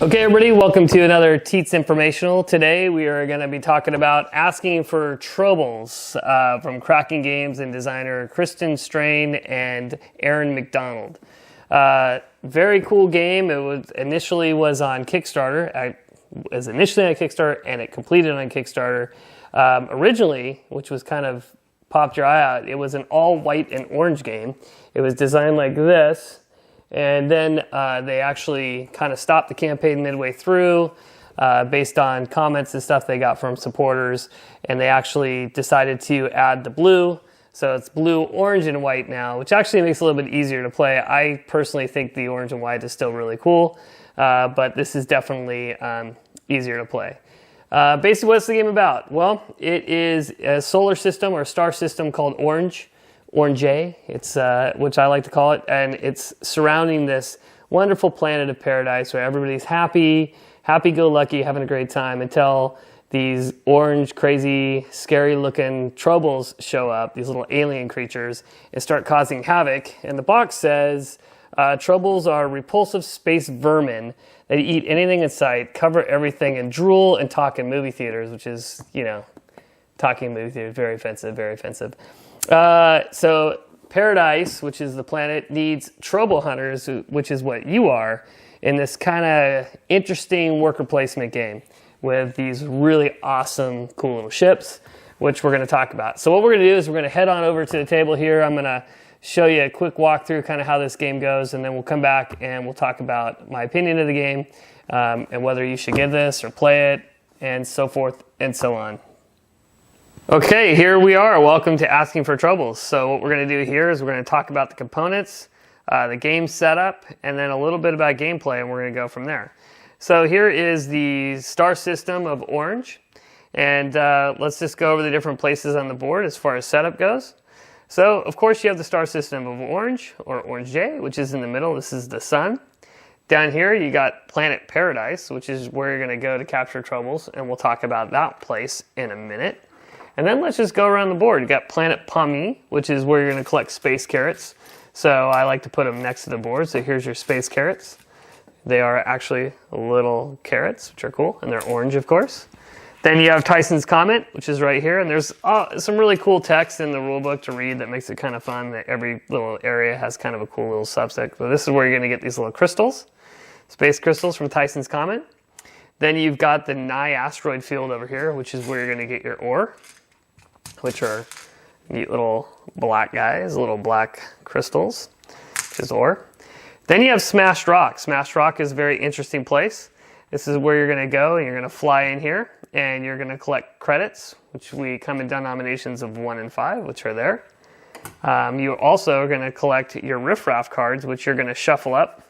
Okay, everybody, welcome to another TIETS Informational. Today we are going to be talking about asking for Trobils from Kraken Games and designer Kristen Strain and Aaron McDonald. Very cool game. It was initially on Kickstarter. It was initially on Kickstarter and it completed on Kickstarter. Originally, which was kind of popped your eye out, it was an all white and orange game. It was designed like this. And then they actually kind of stopped the campaign midway through based on comments and stuff they got from supporters. And they actually decided to add the blue. So it's blue, orange, and white now, which actually makes it a little bit easier to play. I personally think the orange and white is still really cool, but this is definitely easier to play. Basically, what's the game about? Well, it is a solar system or star system called Orange. Orange, it's which I like to call it, and it's surrounding this wonderful planet of paradise where everybody's happy-go-lucky, having a great time until these orange, crazy, scary-looking Trobils show up, these little alien creatures, and start causing havoc. And the box says, Trobils are repulsive space vermin that eat anything in sight, cover everything, and drool and talk in movie theaters, which is, you know, talking in movie theaters, very offensive, very offensive. So Paradise, which is the planet, needs Trobil hunters, which is what you are, in this kind of interesting worker placement game with these really awesome, cool little ships, which we're going to talk about. So what we're going to do is we're going to head on over to the table here. I'm going to show you a quick walkthrough, kind of how this game goes, and then we'll come back and we'll talk about my opinion of the game, and whether you should give this or play it, and so forth and so on. Okay, here we are. Welcome to Asking for Trobils. So what we're going to do here is we're going to talk about the components, the game setup, and then a little bit about gameplay, and we're going to go from there. So here is the star system of Orange, and let's just go over the different places on the board as far as setup goes. So, of course, you have the star system of Orange, or Orange J, which is in the middle. This is the sun. Down here, you got Planet Paradise, which is where you're going to go to capture Trobils, and we'll talk about that place in a minute. And then let's just go around the board. You got Planet Pommy, which is where you're going to collect space carrots. So I like to put them next to the board. So here's your space carrots. They are actually little carrots, which are cool, and they're orange, of course. Then you have Tyson's Comet, which is right here, and there's some really cool text in the rulebook to read that makes it kind of fun. That every little area has kind of a cool little subset. But this is where you're going to get these little crystals, space crystals from Tyson's Comet. Then you've got the Nye asteroid field over here, which is where you're going to get your ore, which are neat little black guys, little black crystals, which is ore. Then you have Smashed Rock. Smashed Rock is a very interesting place. This is where you're going to go, and you're going to fly in here, and you're going to collect credits, which we come in denominations of 1 and 5, which are there. You also are going to collect your riffraff cards, which you're going to shuffle up.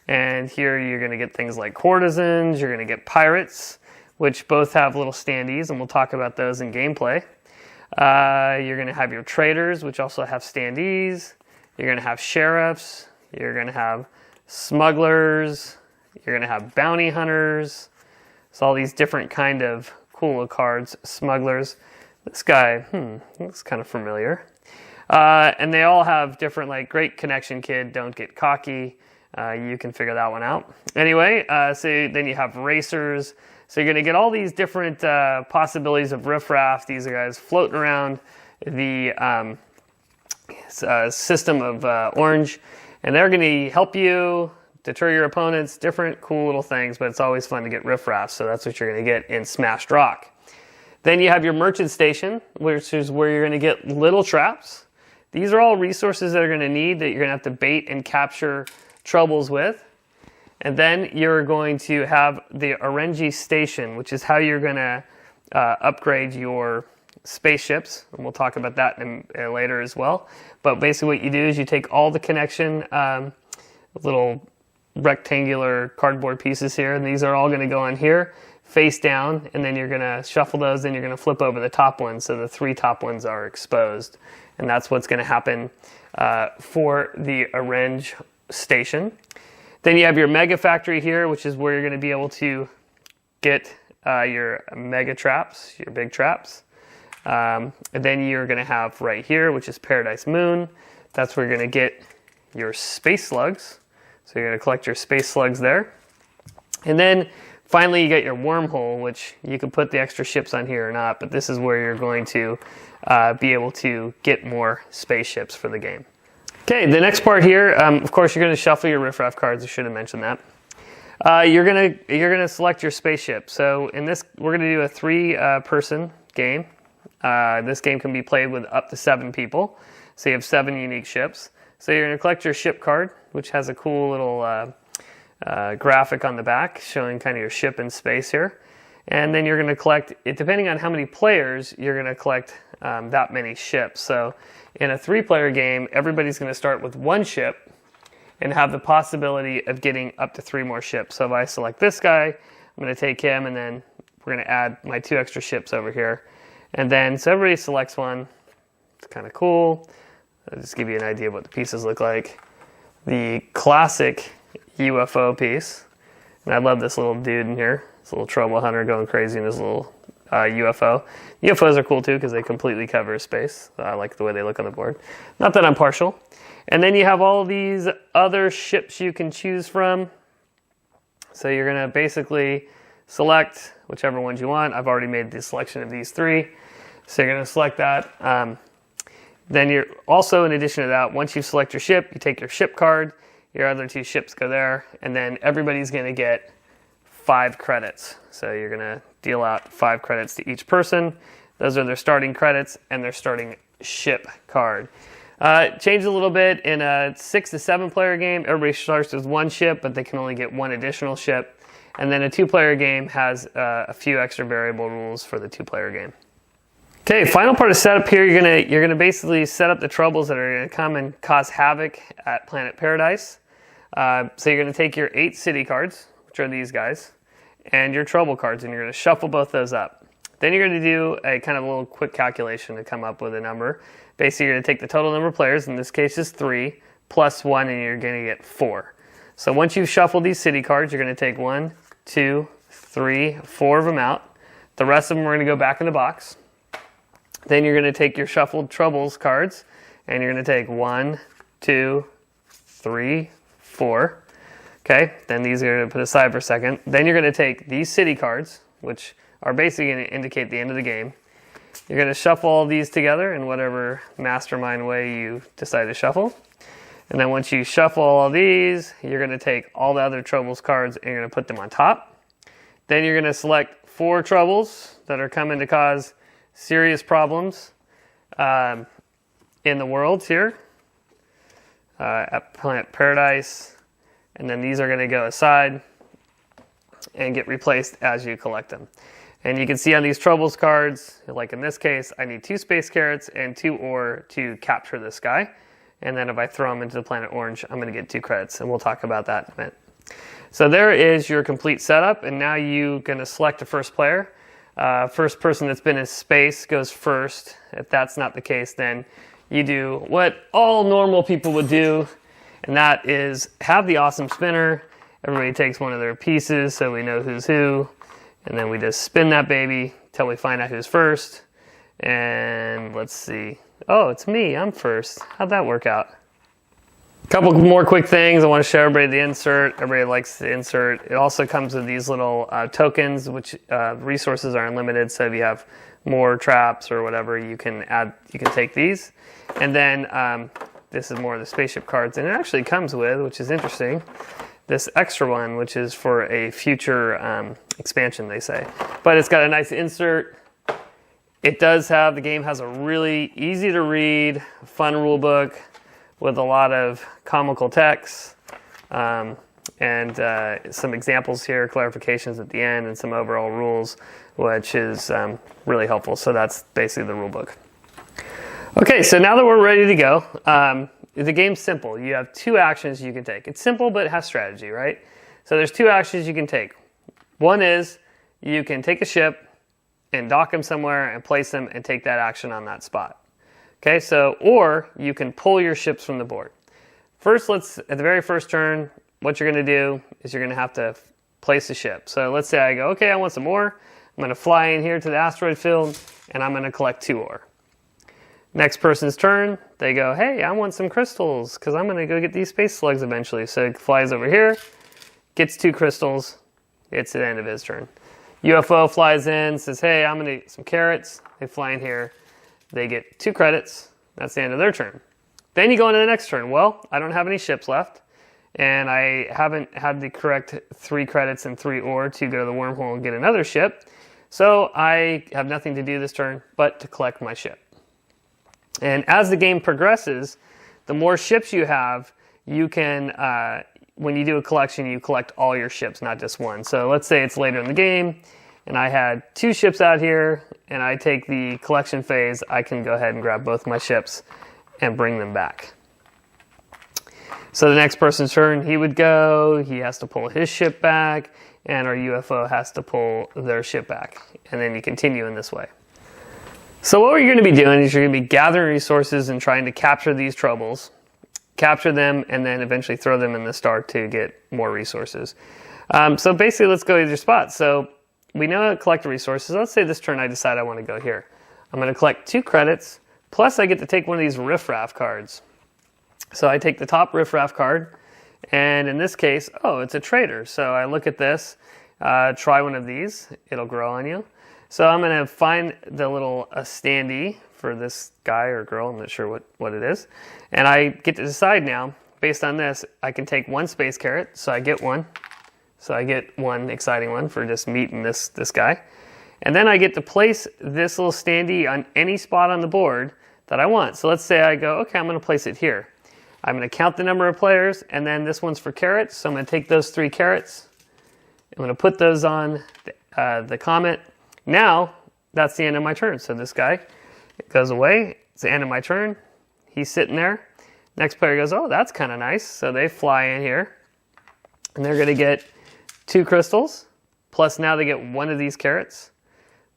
And here you're going to get things like courtesans, you're going to get pirates, which both have little standees, and we'll talk about those in gameplay. You're going to have your traders, which also have standees. You're going to have sheriffs. You're going to have smugglers. You're going to have bounty hunters. So all these different kind of cool little cards. Smugglers. This guy, looks kind of familiar. And they all have different, like, great connection, kid. Don't get cocky. You can figure that one out. Anyway, so then you have racers. So you're going to get all these different possibilities of riffraff. These are guys floating around the system of Orange, and they're going to help you deter your opponents, different cool little things, but it's always fun to get riffraff, so that's what you're going to get in Smashed Rock. Then you have your Merchant Station, which is where you're going to get little traps. These are all resources that are going to need that you're going to have to bait and capture Trobils with. And then you're going to have the RNG Station, which is how you're going to upgrade your spaceships. And we'll talk about that later as well. But basically what you do is you take all the connection, little rectangular cardboard pieces here, and these are all going to go on here, face down, and then you're going to shuffle those, and you're going to flip over the top ones, so the 3 top ones are exposed. And that's what's going to happen for the RNG Station. Then you have your Mega Factory here, which is where you're going to be able to get your mega traps, your big traps. And then you're going to have right here, which is Paradise Moon. That's where you're going to get your space slugs. So you're going to collect your space slugs there. And then finally you get your wormhole, which you can put the extra ships on here or not, but this is where you're going to be able to get more spaceships for the game. Okay, the next part here, of course you're going to shuffle your riffraff cards. I should have mentioned that. You're gonna select your spaceship. So in this, we're gonna do a 3-person game. This game can be played with up to 7 people. So you have 7 unique ships. So you're gonna collect your ship card, which has a cool little graphic on the back showing kind of your ship in space here. And then you're gonna collect, depending on how many players, you're gonna collect that many ships. So in a 3-player game, everybody's gonna start with 1 ship and have the possibility of getting up to 3 more ships. So if I select this guy, I'm going to take him, and then we're going to add my 2 extra ships over here. And then, so everybody selects one. It's kind of cool. I'll just give you an idea of what the pieces look like. The classic UFO piece. And I love this little dude in here. This little trouble hunter going crazy in his little UFO. UFOs are cool too because they completely cover space. I like the way they look on the board. Not that I'm partial. And then you have all these other ships you can choose from. So you're going to basically select whichever ones you want. I've already made the selection of these 3. So you're going to select that. Then you're also, in addition to that, once you select your ship, you take your ship card, your other 2 ships go there, and then everybody's going to get 5 credits. So you're going to deal out 5 credits to each person. Those are their starting credits and their starting ship card. Change a little bit in a 6 to 7 player game. Everybody starts with 1 ship, but they can only get 1 additional ship. And then a 2-player game has a few extra variable rules for the 2-player game. Okay, final part of setup here. You're gonna basically set up the Trobils that are gonna come and cause havoc at Planet Paradise. So you're gonna take your 8 city cards, which are these guys, and your Trobil cards, and you're gonna shuffle both those up. Then you're going to do a kind of a little quick calculation to come up with a number. Basically, you're going to take the total number of players, in this case is 3, plus 1, and you're going to get 4. So once you've shuffled these city cards, you're going to take 1, 2, 3, 4 of them out. The rest of them are going to go back in the box. Then you're going to take your shuffled Trobils cards, and you're going to take 1, 2, 3, 4. Okay, then these are going to put aside for a second. Then you're going to take these city cards, which are basically going to indicate the end of the game. You're going to shuffle all these together in whatever mastermind way you decide to shuffle. And then once you shuffle all these, you're going to take all the other Trobils cards and you're going to put them on top. Then you're going to select 4 Trobils that are coming to cause serious problems in the world here at Planet Paradise. And then these are going to go aside and get replaced as you collect them. And you can see on these Trobils cards, like in this case, I need 2 space carrots and 2 ore to capture this guy. And then if I throw them into the planet orange, I'm going to get 2 credits. And we'll talk about that in a minute. So there is your complete setup. And now you're going to select a first player. First person that's been in space goes first. If that's not the case, then you do what all normal people would do. And that is have the awesome spinner. Everybody takes one of their pieces so we know who's who. And then we just spin that baby till we find out who's first. And let's see. Oh, it's me. I'm first. How'd that work out? A couple more quick things. I want to show everybody the insert. Everybody likes the insert. It also comes with these little tokens, which resources are unlimited. So if you have more traps or whatever, you can add. You can take these. And then this is more of the spaceship cards. And it actually comes with, which is interesting, this extra one, which is for a future expansion, they say. But it's got a nice insert. It does have, the game has a really easy to read, fun rule book with a lot of comical text and some examples here, clarifications at the end, and some overall rules, which is really helpful. So that's basically the rule book. Okay, so now that we're ready to go, the game's simple. You have 2 actions you can take. It's simple, but it has strategy, right? So there's 2 actions you can take. One is you can take a ship and dock them somewhere and place them and take that action on that spot. Okay, so, or you can pull your ships from the board. First, at the very first turn, what you're going to do is you're going to have to place a ship. So let's say I go, okay, I want some ore. I'm going to fly in here to the asteroid field and I'm going to collect 2 ore. Next person's turn, they go, hey, I want some crystals because I'm going to go get these space slugs eventually. So it flies over here, gets 2 crystals, it's the end of his turn. UFO flies in, says, hey, I'm going to eat some carrots. They fly in here. They get 2 credits. That's the end of their turn. Then you go into the next turn. Well, I don't have any ships left, and I haven't had the correct 3 credits and 3 ore to go to the wormhole and get another ship. So I have nothing to do this turn but to collect my ship. And as the game progresses, the more ships you have, you can, when you do a collection, you collect all your ships, not just one. So let's say it's later in the game, and I had 2 ships out here, and I take the collection phase, I can go ahead and grab both my ships and bring them back. So the next person's turn, he would go, he has to pull his ship back, and our UFO has to pull their ship back. And then you continue in this way. So what you're going to be doing is you're going to be gathering resources and trying to capture these Trobils, capture them, and then eventually throw them in the star to get more resources. So basically, let's go to your spot. So we know how to collect resources. Let's say this turn I decide I want to go here. I'm going to collect 2 credits, plus I get to take one of these riffraff cards. So I take the top riffraff card, and in this case, oh, it's a trader. So I look at this, try one of these, it'll grow on you. So I'm going to find the little standee for this guy or girl, I'm not sure what it is. And I get to decide now, based on this, I can take 1 space carrot, so I get 1. So I get 1 exciting one for just meeting this guy. And then I get to place this little standee on any spot on the board that I want. So let's say I go, okay, I'm going to place it here. I'm going to count the number of players, and then this one's for carrots. So I'm going to take those 3 carrots. I'm going to put those on the comet. Now, that's the end of my turn. So this guy goes away. It's the end of my turn. He's sitting there. Next player goes, oh, that's kind of nice. So they fly in here, and they're going to get 2 crystals, plus now they get 1 of these carrots.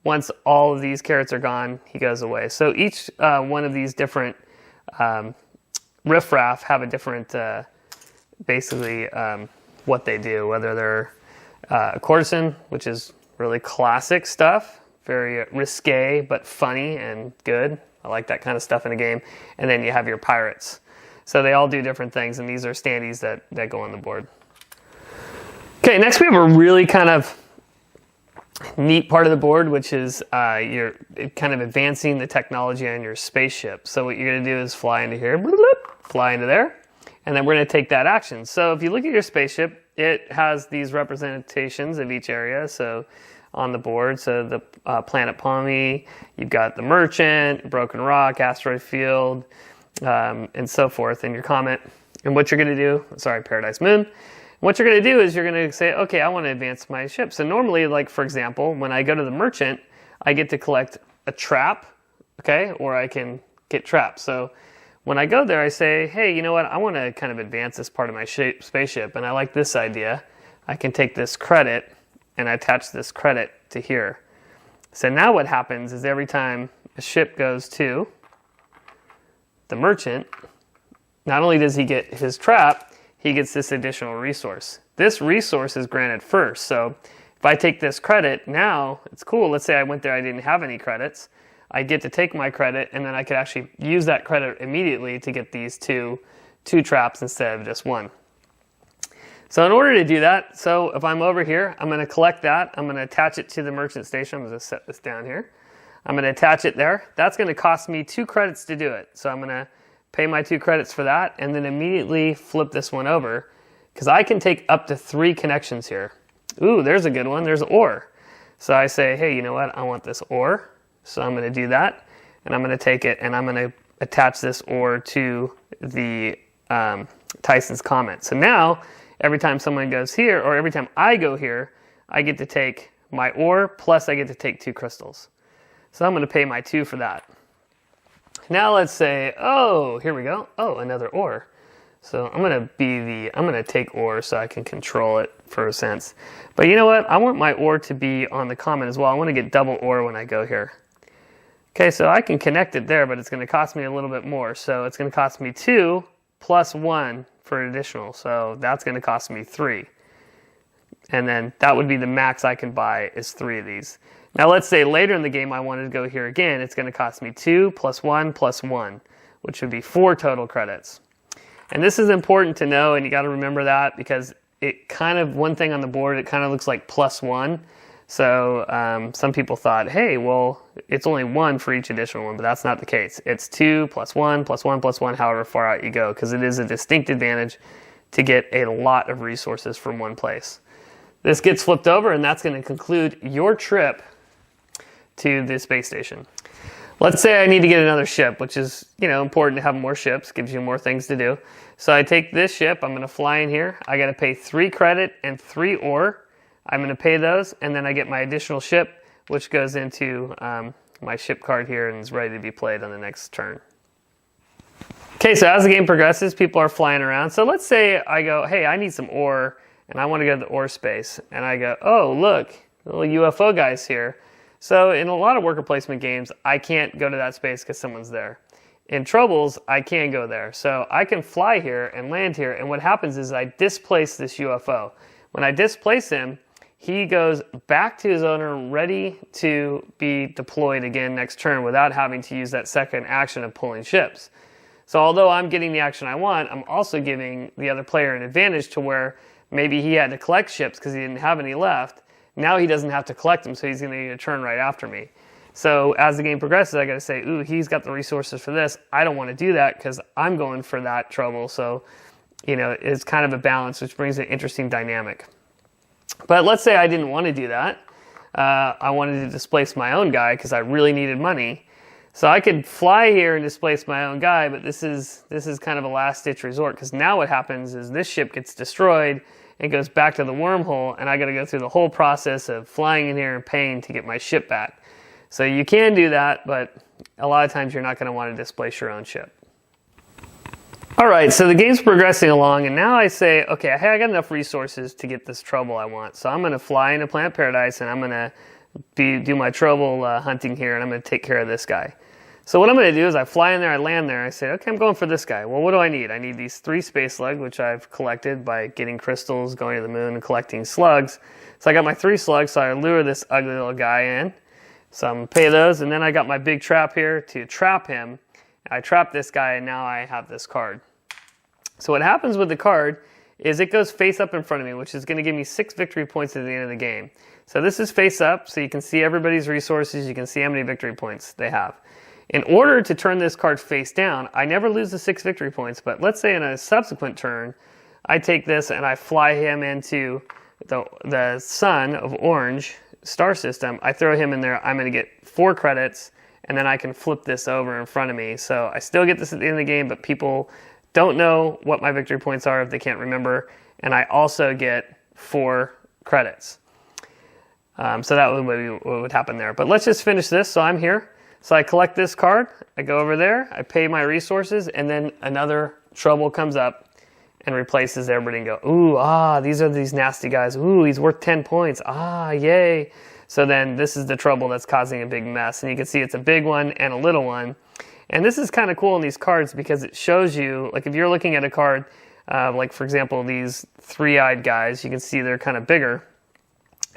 Once all of these carrots are gone, he goes away. So each one of these different riffraff have a different, basically, what they do, whether they're a courtesan, which is really classic stuff, very risque, but funny and good. I like that kind of stuff in a game. And then you have your pirates. So they all do different things, and these are standees that go on the board. Okay, next we have a really kind of neat part of the board, which is you're kind of advancing the technology on your spaceship. So what you're going to do is fly into here, fly into there, and then we're going to take that action. So if you look at your spaceship, it has these representations of each area. So on the board, so the planet Palmy, you've got the Merchant, Broken Rock, Asteroid Field, and so forth, and your comet. And what you're going to do, Paradise Moon. What you're going to do is you're going to say, okay, I want to advance my ship. So normally, like for example, when I go to the Merchant, I get to collect a trap, okay, or I can get traps. So when I go there, I say, hey, you know what? I want to kind of advance this part of my spaceship, and I like this idea. I can take this credit and attach this credit to here. So now what happens is every time a ship goes to the Merchant, not only does he get his trap, he gets this additional resource. This resource is granted first. So if I take this credit, now it's cool. Let's say I went there, I didn't have any credits. I get to take my credit, and then I could actually use that credit immediately to get these two traps instead of just 1. So in order to do that, so if I'm over here, I'm going to collect that. I'm going to attach it to the Merchant Station. I'm going to set this down here. I'm going to attach it there. That's going to cost me 2 credits to do it. So I'm going to pay my 2 credits for that, and then immediately flip this one over, because I can take up to 3 connections here. Ooh, there's a good one. There's ore. So I say, hey, you know what? I want this ore. So I'm going to do that, and I'm going to take it, and I'm going to attach this ore to the Tyson's Comet. So now, every time someone goes here, or every time I go here, I get to take my ore, plus I get to take 2 crystals. So I'm going to pay my 2 for that. Now let's say, oh, here we go. Oh, another ore. So I'm going to take ore so I can control it for a sense. But you know what? I want my ore to be on the comet as well. I want to get double ore when I go here. Okay, so I can connect it there, but it's going to cost me a little bit more. So it's going to cost me 2 plus 1 for additional. So that's going to cost me 3. And then that would be the max I can buy is 3 of these. Now let's say later in the game I wanted to go here again. It's going to cost me 2 plus 1 plus 1, which would be 4 total credits. And this is important to know, and you got to remember that, because it kind of, one thing on the board, it kind of looks like +1. So some people thought, hey, well, it's only 1 for each additional one, but that's not the case. It's 2 + 1 + 1 + 1, however far out you go, because it is a distinct advantage to get a lot of resources from one place. This gets flipped over, and that's going to conclude your trip to the space station. Let's say I need to get another ship, which is, important to have more ships, gives you more things to do. So I take this ship, I'm going to fly in here. I got to pay 3 credit and 3 ore. I'm going to pay those, and then I get my additional ship, which goes into my ship card here and is ready to be played on the next turn. Okay, so as the game progresses, people are flying around. So let's say I go, hey, I need some ore, and I want to go to the ore space. And I go, oh, look, little UFO guy's here. So in a lot of worker placement games, I can't go to that space because someone's there. In Trobils, I can go there. So I can fly here and land here, and what happens is I displace this UFO. When I displace him, he goes back to his owner ready to be deployed again next turn without having to use that second action of pulling ships. So although I'm getting the action I want, I'm also giving the other player an advantage to where maybe he had to collect ships because he didn't have any left. Now he doesn't have to collect them, so he's going to need a turn right after me. So as the game progresses, I got to say, ooh, he's got the resources for this. I don't want to do that because I'm going for that trouble. So, it's kind of a balance, which brings an interesting dynamic. But let's say I didn't want to do that. I wanted to displace my own guy because I really needed money. So I could fly here and displace my own guy, but this is kind of a last-ditch resort because now what happens is this ship gets destroyed and goes back to the wormhole, and I got to go through the whole process of flying in here and paying to get my ship back. So you can do that, but a lot of times you're not going to want to displace your own ship. All right, so the game's progressing along, and now I say, okay, I got enough resources to get this trouble I want. So I'm going to fly into Planet Paradise, and I'm going to do my trouble hunting here, and I'm going to take care of this guy. So what I'm going to do is I fly in there, I land there, I say, okay, I'm going for this guy. Well, what do I need? I need these 3 space slugs, which I've collected by getting crystals, going to the moon, and collecting slugs. So I got my 3 slugs, so I lure this ugly little guy in. So I'm going to pay those, and then I got my big trap here to trap him. I trap this guy, and now I have this card. So what happens with the card is it goes face up in front of me, which is going to give me 6 victory points at the end of the game. So this is face up, so you can see everybody's resources, you can see how many victory points they have. In order to turn this card face down, I never lose the 6 victory points, but let's say in a subsequent turn, I take this and I fly him into the sun of orange star system. I throw him in there, I'm going to get 4 credits, and then I can flip this over in front of me. So I still get this at the end of the game, but people don't know what my victory points are if they can't remember, and I also get 4 credits. So that would be what would happen there. But let's just finish this. So I'm here. So I collect this card, I go over there, I pay my resources, and then another trouble comes up and replaces everybody and go, ooh, these are these nasty guys. Ooh, he's worth 10 points. Yay. So then this is the trouble that's causing a big mess. And you can see it's a big one and a little one. And this is kind of cool in these cards because it shows you, like if you're looking at a card, like for example, these 3-eyed guys, you can see they're kind of bigger.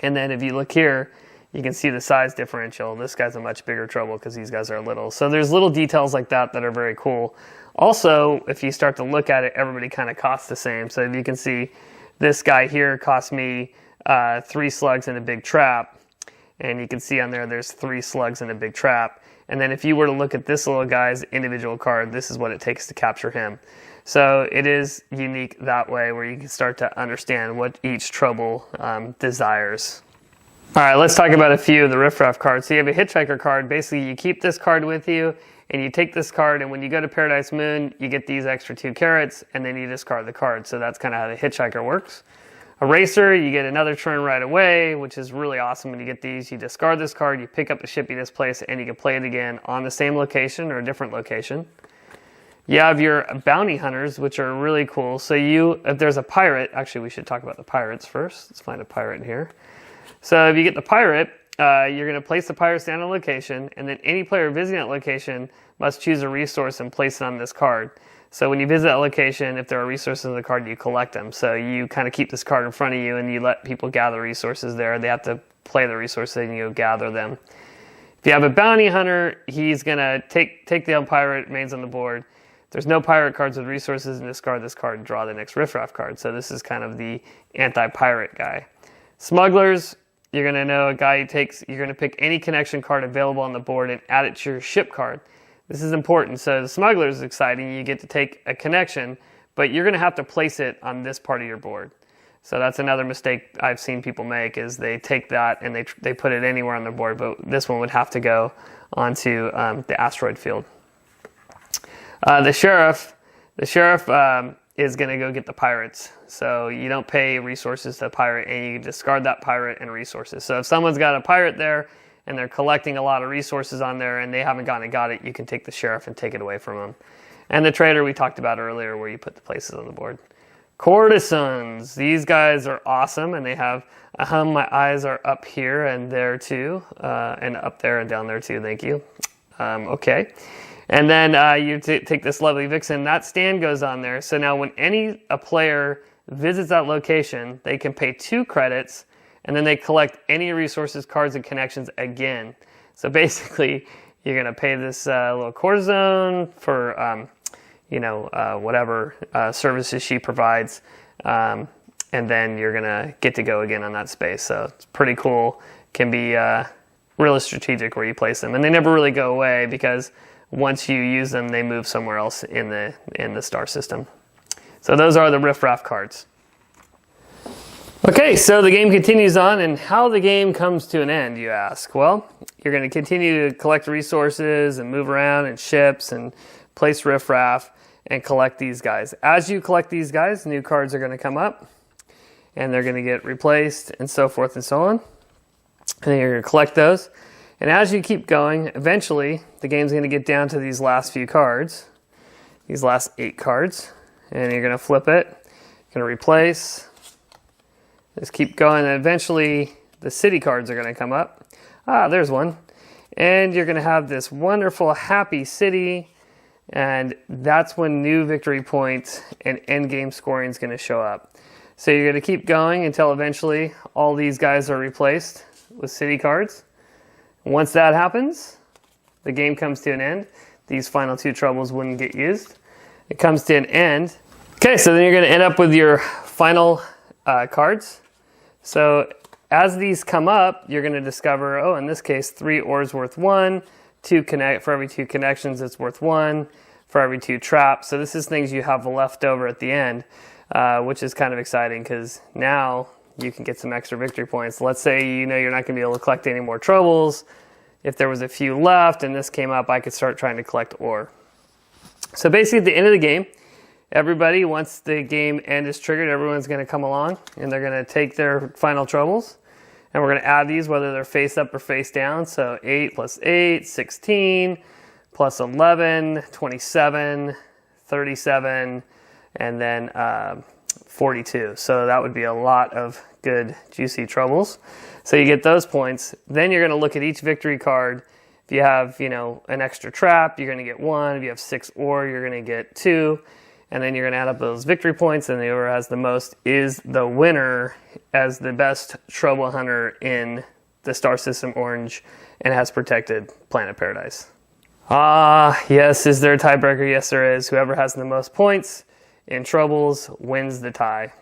And then if you look here, you can see the size differential. This guy's a much bigger trouble because these guys are little. So there's little details like that that are very cool. Also, if you start to look at it, everybody kind of costs the same. So if you can see, this guy here cost me 3 slugs and a big trap. And you can see on there, there's 3 slugs and a big trap. And then if you were to look at this little guy's individual card, this is what it takes to capture him. So it is unique that way where you can start to understand what each trouble desires. All right, let's talk about a few of the riffraff cards. So you have a hitchhiker card. Basically, you keep this card with you, and you take this card, and when you go to Paradise Moon, you get these extra 2 carrots, and then you discard the card. So that's kind of how the hitchhiker works. A racer, you get another turn right away, which is really awesome when you get these. You discard this card, you pick up the ship you displaced, and you can play it again on the same location or a different location. You have your bounty hunters, which are really cool. So if there's a pirate, actually we should talk about the pirates first. Let's find a pirate here. So if you get the pirate, you're going to place the pirates down on location, and then any player visiting that location must choose a resource and place it on this card. So when you visit that location, if there are resources in the card, you collect them. So you kind of keep this card in front of you, and you let people gather resources there. They have to play the resources, and you gather them. If you have a bounty hunter, he's going to take the pirate, remains on the board. There's no pirate cards with resources, and discard this card and draw the next riffraff card. So this is kind of the anti-pirate guy. Smugglers, you're going to know a guy who takes, you're going to pick any connection card available on the board and add it to your ship card. This is important. So the smuggler is exciting. You get to take a connection, but you're going to have to place it on this part of your board. So that's another mistake I've seen people make, is they take that and they put it anywhere on the board, but this one would have to go onto the asteroid field. The sheriff is going to go get the pirates. So you don't pay resources to a pirate, and you discard that pirate and resources. So if someone's got a pirate there and they're collecting a lot of resources on there and they haven't gone and got it, you can take the sheriff and take it away from them. And the trader we talked about earlier, where you put the places on the board. Courtesans, these guys are awesome, and they have my eyes are up here and there too, and up there and down there too, thank you. Okay, and then you take this lovely vixen. That stand goes on there, so now when a player visits that location, they can pay 2 credits, and then they collect any resources, cards, and connections again. So basically, you're going to pay this little courtesan for whatever services she provides, and then you're gonna get to go again on that space. So it's pretty cool. Can be really strategic where you place them, and they never really go away, because once you use them, they move somewhere else in the star system. So those are the riffraff cards. Okay, so the game continues on, and how the game comes to an end, you ask? Well, you're going to continue to collect resources and move around in ships and place riffraff and collect these guys. As you collect these guys, new cards are going to come up, and they're going to get replaced, and so forth and so on. And then you're going to collect those. And as you keep going, eventually the game's going to get down to these last few cards, these last 8 cards, and you're going to flip it, you're going to replace, just keep going, and eventually the city cards are going to come up. Ah, there's one. And you're going to have this wonderful, happy city, and that's when new victory points and end game scoring is going to show up. So you're going to keep going until eventually all these guys are replaced with city cards. Once that happens, the game comes to an end. These final 2 troubles wouldn't get used. It comes to an end. Okay, so then you're going to end up with your final cards. So as these come up, you're going to discover, oh, in this case, 3 ores worth 1. For every 2 connections, it's worth 1. For every 2 traps. So this is things you have left over at the end, which is kind of exciting, because now you can get some extra victory points. Let's say you're not going to be able to collect any more Trobils. If there was a few left and this came up, I could start trying to collect ore. So basically at the end of the game, everybody, once the game end is triggered, everyone's going to come along and they're going to take their final Trobils. And we're going to add these whether they're face up or face down. So 8 plus 8, 16, plus 11, 27, 37, and then 42. So that would be a lot of good, juicy Trobils. So you get those points. Then you're going to look at each victory card. If you have, an extra trap, you're going to get 1. If you have 6 ore, you're going to get 2. And then you're going to add up those victory points, and whoever has the most is the winner as the best Trobil hunter in the Star System Orange and has protected Planet Paradise. Ah, yes, is there a tiebreaker? Yes, there is. Whoever has the most points in Trobils wins the tie.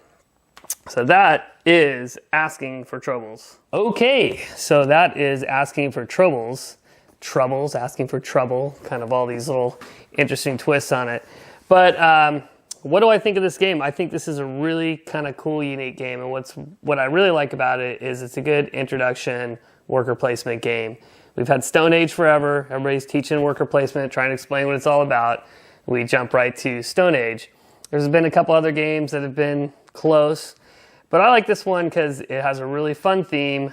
So that is asking for Trobils. Okay, so that is asking for Trobils. Troubles, asking for trouble, kind of all these little interesting twists on it. But what do I think of this game? I think this is a really kind of cool, unique game. And what I really like about it is it's a good introduction worker placement game. We've had Stone Age forever. Everybody's teaching worker placement, trying to explain what it's all about. We jump right to Stone Age. There's been a couple other games that have been close, but I like this one because it has a really fun theme.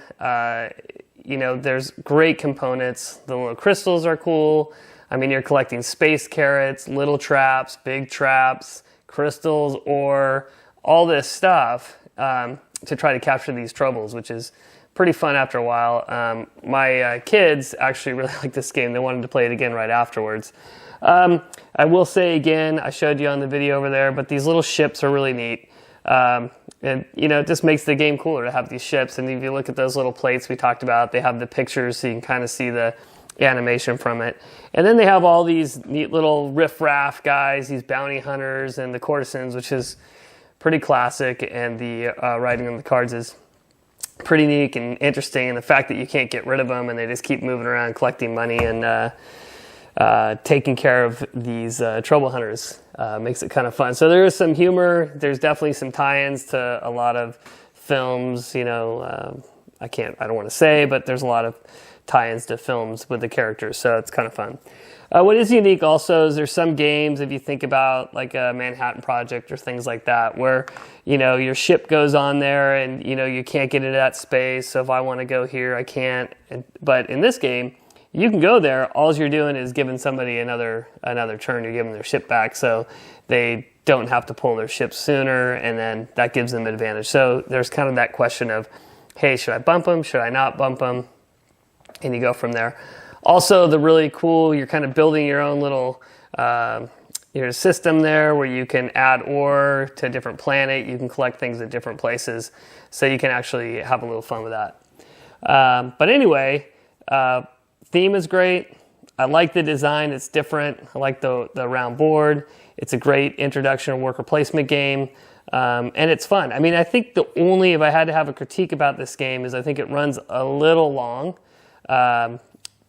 There's great components. The little crystals are cool. I mean, you're collecting space carrots, little traps, big traps, crystals, ore, all this stuff to try to capture these Trobils, which is pretty fun after a while. My kids actually really like this game. They wanted to play it again right afterwards. I will say again, I showed you on the video over there, but these little ships are really neat. It just makes the game cooler to have these ships. And if you look at those little plates we talked about, they have the pictures so you can kind of see the animation from it. And then they have all these neat little riff-raff guys, these bounty hunters and the courtesans, which is pretty classic, and the writing on the cards is pretty neat and interesting, and the fact that you can't get rid of them and they just keep moving around collecting money and taking care of these trouble hunters makes it kind of fun. So there is some humor. There's definitely some tie-ins to a lot of films. You know, I don't want to say, but there's a lot of tie-ins to films with the characters, so it's kind of fun. What is unique also is there's some games, if you think about like a Manhattan Project or things like that, where, you know, your ship goes on there and, you know, you can't get into that space. So if I want to go here, I can't. But in this game, you can go there. All you're doing is giving somebody another turn. You're giving their ship back, so they don't have to pull their ship sooner, and then that gives them an advantage. So there's kind of that question of, hey, should I bump them? Should I not bump them? And you go from there. Also, the really cool, you're kind of building your own little your system there where you can add ore to a different planet. You can collect things at different places, so you can actually have a little fun with that. But anyway, theme is great. I like the design. It's different. I like the round board. It's a great introduction to worker placement game. And it's fun. I mean, I think if I had to have a critique about this game, is I think it runs a little long.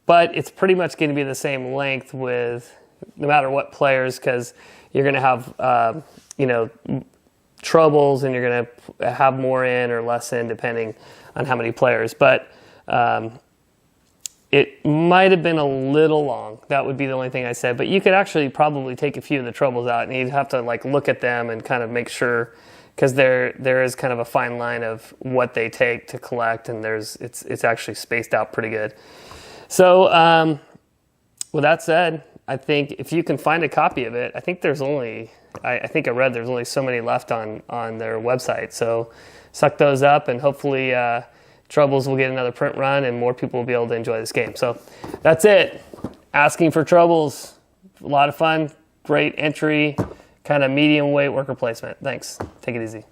But it's pretty much going to be the same length with no matter what players, because you're going to have, you know, Trobils, and you're going to have more in or less in depending on how many players. But it might have been a little long. That would be the only thing I said. But you could actually probably take a few of the Trobils out, and you'd have to like look at them and kind of make sure, because there is kind of a fine line of what they take to collect, and it's actually spaced out pretty good. So with that said, I think if you can find a copy of it, I think there's only, I think I read there's only so many left on their website. So suck those up, and hopefully Trobils will get another print run and more people will be able to enjoy this game. So that's it. Asking for Trobils. A lot of fun. Great entry. Kind of medium weight worker placement. Thanks. Take it easy.